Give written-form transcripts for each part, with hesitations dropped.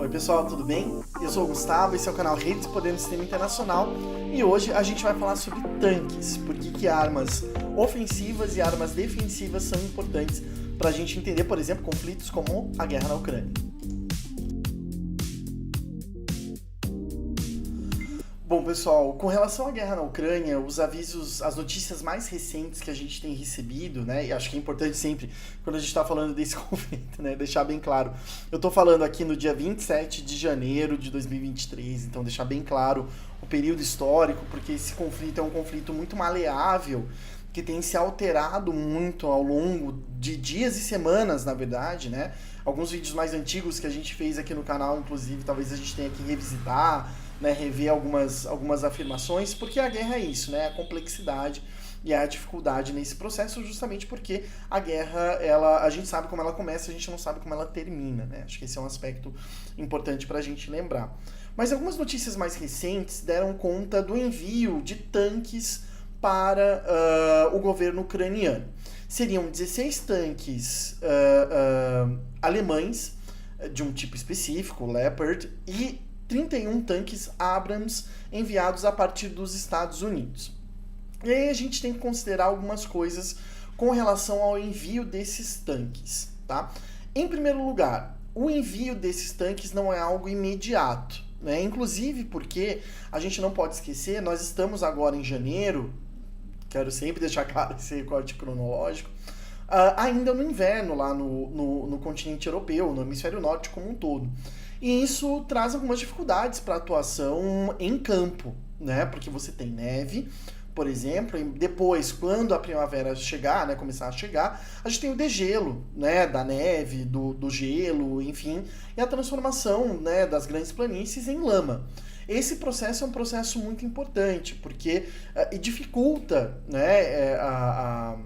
Oi pessoal, tudo bem? Eu sou o Gustavo, esse é o canal Redes Poder no Sistema Internacional e hoje a gente vai falar sobre tanques, por que armas ofensivas e armas defensivas são importantes para a gente entender, por exemplo, conflitos como a guerra na Ucrânia. Bom, pessoal, com relação à guerra na Ucrânia, os avisos, as notícias mais recentes que a gente tem recebido, né, e acho que é importante sempre, quando a gente está falando desse conflito, né, deixar bem claro. Eu estou falando aqui no dia 27 de janeiro de 2023, então deixar bem claro o período histórico, porque esse conflito é um conflito muito maleável, que tem se alterado muito ao longo de dias e semanas, na verdade, né? Alguns vídeos mais antigos que a gente fez aqui no canal, inclusive, talvez a gente tenha que revisitar, né, rever algumas afirmações, porque a guerra é isso, né? A complexidade e a dificuldade nesse processo, justamente porque a guerra, a gente sabe como ela começa, a gente não sabe como ela termina, né? Acho que esse é um aspecto importante para a gente lembrar. Mas algumas notícias mais recentes deram conta do envio de tanques para o governo ucraniano. Seriam 16 tanques alemães, de um tipo específico, Leopard, e 31 tanques Abrams enviados a partir dos Estados Unidos. E aí a gente tem que considerar algumas coisas com relação ao envio desses tanques, tá? Em primeiro lugar, o envio desses tanques não é algo imediato, né? Inclusive porque a gente não pode esquecer, nós estamos agora em janeiro, quero sempre deixar claro esse recorte cronológico, ainda no inverno lá no continente europeu, no hemisfério norte como um todo. E isso traz algumas dificuldades para a atuação em campo, né? Porque você tem neve, por exemplo, e depois, quando a primavera chegar, né, começar a chegar, a gente tem o degelo, né, da neve, do gelo, enfim, e a transformação, né, das grandes planícies em lama. Esse processo é um processo muito importante, porque dificulta, né,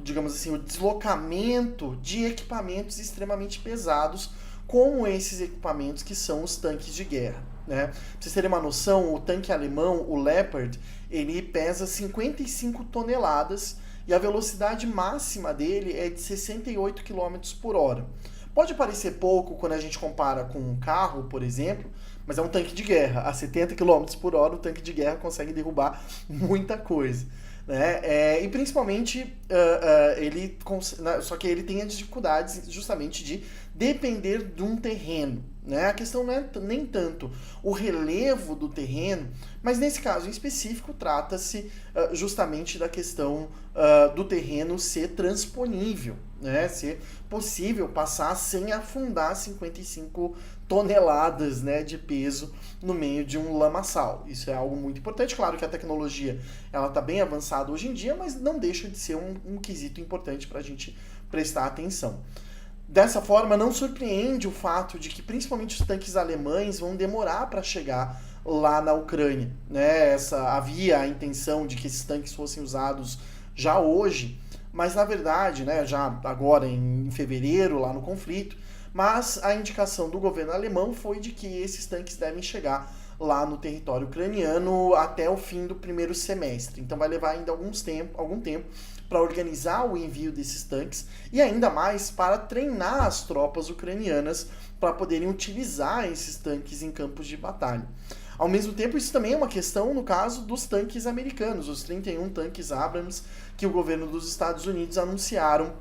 digamos assim, o deslocamento de equipamentos extremamente pesados, como esses equipamentos que são os tanques de guerra, né? Pra vocês terem uma noção, o tanque alemão, o Leopard, ele pesa 55 toneladas e a velocidade máxima dele é de 68 km por hora. Pode parecer pouco quando a gente compara com um carro, por exemplo, mas é um tanque de guerra. A 70 km por hora, o tanque de guerra consegue derrubar muita coisa, né? E principalmente, só que ele tem as dificuldades justamente de depender de um terreno, né? A questão não é nem tanto o relevo do terreno, mas nesse caso em específico trata-se justamente da questão do terreno ser transponível, né? Ser possível passar sem afundar 55 toneladas, né, de peso no meio de um lamaçal. Isso é algo muito importante. Claro que a tecnologia ela está bem avançada hoje em dia, mas não deixa de ser um quesito importante para a gente prestar atenção. Dessa forma, não surpreende o fato de que principalmente os tanques alemães vão demorar para chegar lá na Ucrânia, né? Havia a intenção de que esses tanques fossem usados já hoje, mas na verdade, né, já agora em fevereiro, lá no conflito, mas a indicação do governo alemão foi de que esses tanques devem chegar lá no território ucraniano até o fim do primeiro semestre. Então vai levar ainda algum tempo para organizar o envio desses tanques e ainda mais para treinar as tropas ucranianas para poderem utilizar esses tanques em campos de batalha. Ao mesmo tempo, isso também é uma questão no caso dos tanques americanos, os 31 tanques Abrams que o governo dos Estados Unidos anunciaram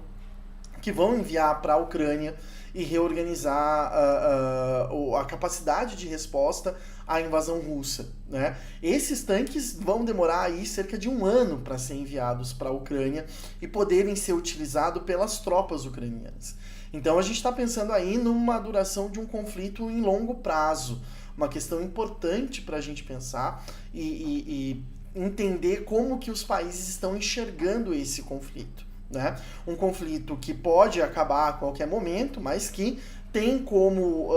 que vão enviar para a Ucrânia e reorganizar a capacidade de resposta à invasão russa, né? Esses tanques vão demorar aí cerca de um ano para serem enviados para a Ucrânia e poderem ser utilizados pelas tropas ucranianas. Então a gente está pensando aí numa duração de um conflito em longo prazo, uma questão importante para a gente pensar e entender como que os países estão enxergando esse conflito, né? Um conflito que pode acabar a qualquer momento, mas que tem como,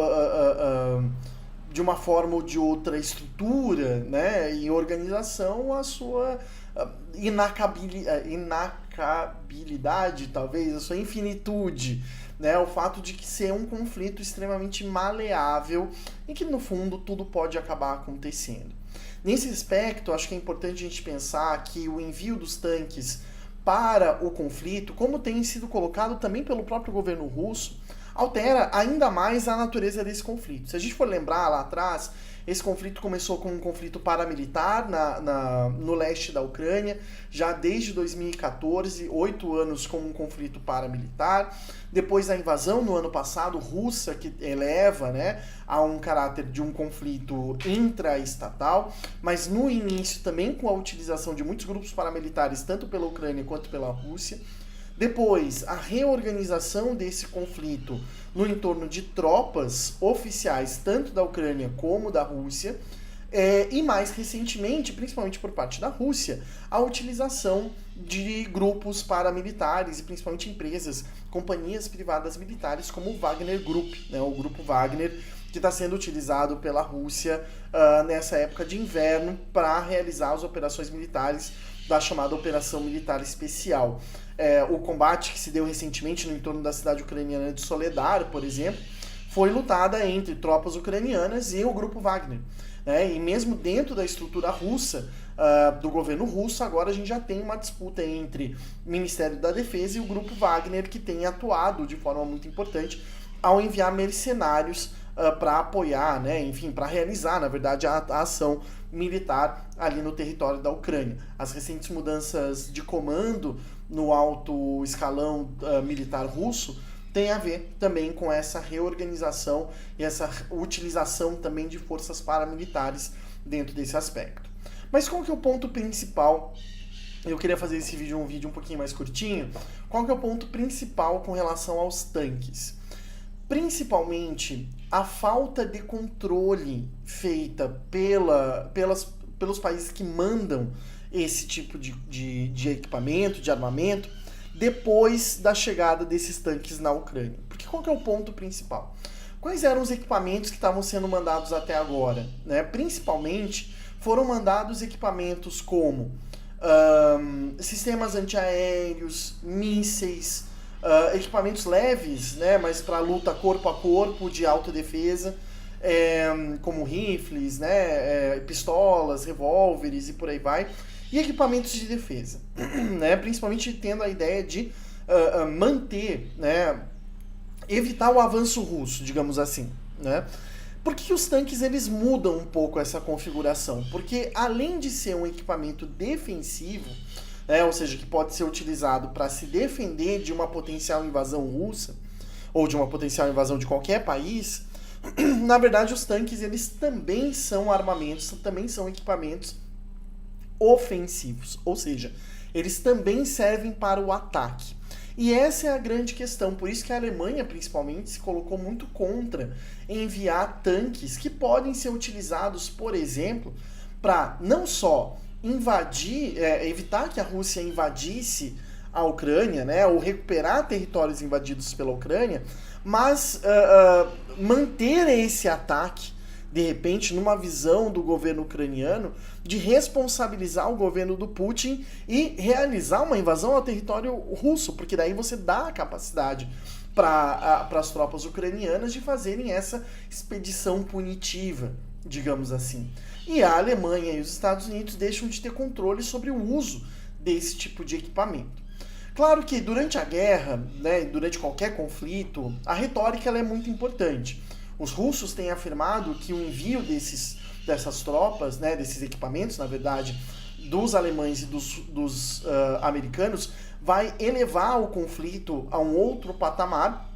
de uma forma ou de outra, estrutura, né, e organização a sua inacabilidade, talvez, a sua infinitude, né? O fato de que ser um conflito extremamente maleável e que, no fundo, tudo pode acabar acontecendo. Nesse aspecto, acho que é importante a gente pensar que o envio dos tanques para o conflito, como tem sido colocado também pelo próprio governo russo, altera ainda mais a natureza desse conflito. Se a gente for lembrar lá atrás, esse conflito começou com um conflito paramilitar no leste da Ucrânia, já desde 2014, 8 anos com um conflito paramilitar. Depois da invasão no ano passado russa, que eleva, né, a um caráter de um conflito intraestatal, mas no início também com a utilização de muitos grupos paramilitares, tanto pela Ucrânia quanto pela Rússia. Depois, a reorganização desse conflito no entorno de tropas oficiais, tanto da Ucrânia como da Rússia, e mais recentemente, principalmente por parte da Rússia, a utilização de grupos paramilitares e principalmente empresas, companhias privadas militares como o Wagner Group, né, o grupo Wagner, que está sendo utilizado pela Rússia nessa época de inverno para realizar as operações militares da chamada Operação Militar Especial. O combate que se deu recentemente no entorno da cidade ucraniana de Soledar, por exemplo, foi lutada entre tropas ucranianas e o grupo Wagner. E mesmo dentro da estrutura russa, do governo russo, agora a gente já tem uma disputa entre o Ministério da Defesa e o grupo Wagner, que tem atuado de forma muito importante ao enviar mercenários para apoiar, né, enfim, para realizar, na verdade, a ação militar ali no território da Ucrânia. As recentes mudanças de comando no alto escalão militar russo tem a ver também com essa reorganização e essa utilização também de forças paramilitares dentro desse aspecto. Mas qual que é o ponto principal? Eu queria fazer esse vídeo um vídeo um pouquinho mais curtinho. Qual que é o ponto principal com relação aos tanques? Principalmente a falta de controle feita pelos países que mandam esse tipo de equipamento, de armamento, depois da chegada desses tanques na Ucrânia. Porque qual que é o ponto principal? Quais eram os equipamentos que estavam sendo mandados até agora? Né? Principalmente foram mandados equipamentos como sistemas antiaéreos, mísseis, equipamentos leves, né, mas para luta corpo a corpo, de autodefesa, como rifles, né, pistolas, revólveres e por aí vai, e equipamentos de defesa, né, principalmente tendo a ideia de manter, né, evitar o avanço russo, digamos assim, né. Por que os tanques eles mudam um pouco essa configuração? Porque além de ser um equipamento defensivo, ou seja, que pode ser utilizado para se defender de uma potencial invasão russa ou de uma potencial invasão de qualquer país, na verdade os tanques eles também são armamentos, também são equipamentos ofensivos, ou seja, eles também servem para o ataque. E essa é a grande questão, por isso que a Alemanha, principalmente, se colocou muito contra enviar tanques que podem ser utilizados, por exemplo, para não só invadir, evitar que a Rússia invadisse a Ucrânia, né, ou recuperar territórios invadidos pela Ucrânia, mas manter esse ataque, de repente, numa visão do governo ucraniano, de responsabilizar o governo do Putin e realizar uma invasão ao território russo, porque daí você dá a capacidade para as tropas ucranianas de fazerem essa expedição punitiva, digamos assim. E a Alemanha e os Estados Unidos deixam de ter controle sobre o uso desse tipo de equipamento. Claro que durante a guerra, né, durante qualquer conflito, a retórica ela é muito importante. Os russos têm afirmado que o envio dessas tropas, né, desses equipamentos, na verdade, dos alemães e dos americanos, vai elevar o conflito a um outro patamar,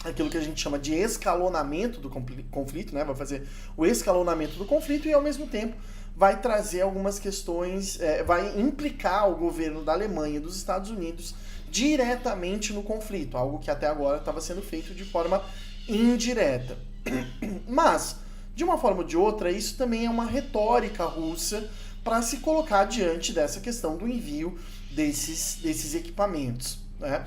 aquilo que a gente chama de escalonamento do conflito, né, vai fazer o escalonamento do conflito e, ao mesmo tempo, vai trazer algumas questões, vai implicar o governo da Alemanha e dos Estados Unidos diretamente no conflito, algo que até agora estava sendo feito de forma indireta. Mas, de uma forma ou de outra, isso também é uma retórica russa para se colocar diante dessa questão do envio desses equipamentos, né?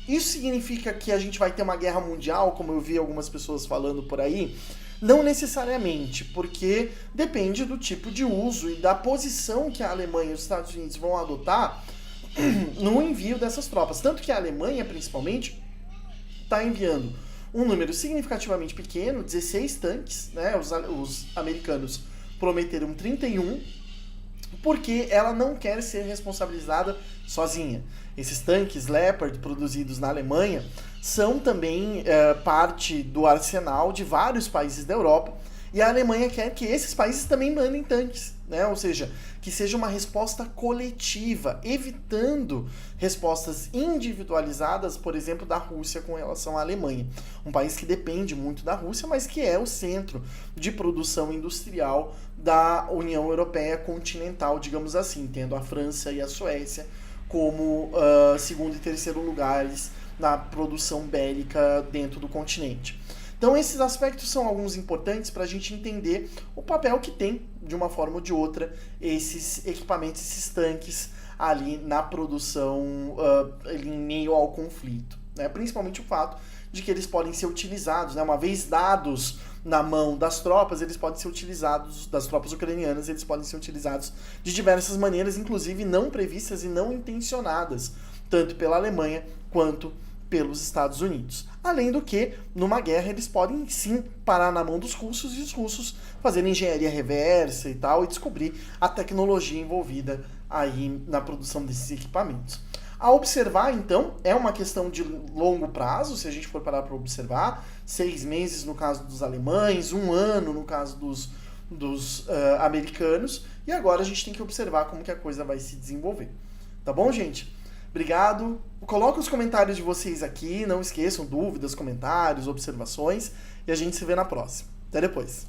Isso significa que a gente vai ter uma guerra mundial, como eu vi algumas pessoas falando por aí? Não necessariamente, porque depende do tipo de uso e da posição que a Alemanha e os Estados Unidos vão adotar no envio dessas tropas. Tanto que a Alemanha, principalmente, está enviando um número significativamente pequeno, 16 tanques, né? Os americanos prometeram 31, porque ela não quer ser responsabilizada sozinha. Esses tanques Leopard produzidos na Alemanha são também parte do arsenal de vários países da Europa, e a Alemanha quer que esses países também mandem tanques, né? Ou seja, que seja uma resposta coletiva, evitando respostas individualizadas, por exemplo, da Rússia com relação à Alemanha. Um país que depende muito da Rússia, mas que é o centro de produção industrial da União Europeia continental, digamos assim, tendo a França e a Suécia como segundo e terceiro lugares na produção bélica dentro do continente. Então esses aspectos são alguns importantes para a gente entender o papel que tem, de uma forma ou de outra, esses equipamentos, esses tanques ali na produção em meio ao conflito, né? Principalmente o fato de que eles podem ser utilizados, né? Uma vez dados na mão das tropas, eles podem ser utilizados, das tropas ucranianas, eles podem ser utilizados de diversas maneiras, inclusive não previstas e não intencionadas, tanto pela Alemanha quanto pelos Estados Unidos. Além do que, numa guerra, eles podem sim parar na mão dos russos e os russos fazerem engenharia reversa e tal, e descobrir a tecnologia envolvida aí na produção desses equipamentos. A observar, então, é uma questão de longo prazo, se a gente for parar para observar, 6 meses no caso dos alemães, 1 ano no caso dos americanos, e agora a gente tem que observar como que a coisa vai se desenvolver. Tá bom, gente? Obrigado. Coloca os comentários de vocês aqui, não esqueçam, dúvidas, comentários, observações, e a gente se vê na próxima. Até depois.